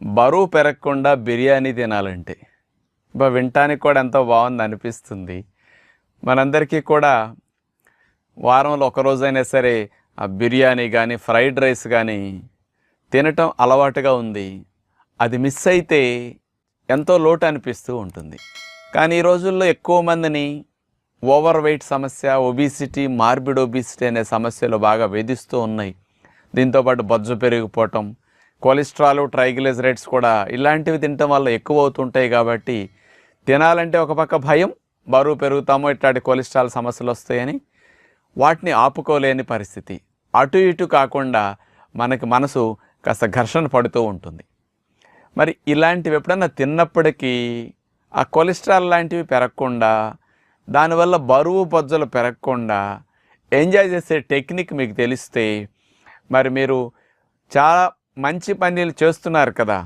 బరువు పెరగకుండా బిర్యానీ తినాలంటే వినటానికి కూడా ఎంతో బాగుంది అనిపిస్తుంది. మనందరికీ కూడా వారంలో ఒకరోజైనా సరే ఆ బిర్యానీ కానీ ఫ్రైడ్ రైస్ కానీ తినటం అలవాటుగా ఉంది. అది మిస్ అయితే ఎంతో లోటు అనిపిస్తూ ఉంటుంది. కానీ ఈ రోజుల్లో ఎక్కువ మందిని ఓవర్ వెయిట్ సమస్య, ఒబిసిటీ, మార్బిడ్ ఒబిసిటీ అనే సమస్యలు బాగా వేధిస్తూ ఉన్నాయి. దీంతోపాటు బొజ్జు పెరిగిపోవటం, కొలెస్ట్రాల్, ట్రైగ్లిజరైడ్స్ కూడా ఇలాంటివి తినటం వల్ల ఎక్కువ అవుతుంటాయి. కాబట్టి తినాలంటే ఒక పక్క భయం, బరువు పెరుగుతామో ఇట్లాంటి కొలెస్ట్రాల్ సమస్యలు వస్తాయని వాటిని ఆపుకోలేని పరిస్థితి. అటు ఇటు కాకుండా మనకి మనసు కాస్త ఘర్షణ పడుతూ ఉంటుంది. మరి ఇలాంటివి ఎప్పుడన్నా తిన్నప్పటికీ ఆ కొలెస్ట్రాల్ లాంటివి పెరగకుండా, దానివల్ల బరువు బొజ్జలు పెరగకుండా ఎంజాయ్ చేసే టెక్నిక్ మీకు తెలిస్తే మరి మీరు చాలా మంచి పనులు చేస్తున్నారు కదా.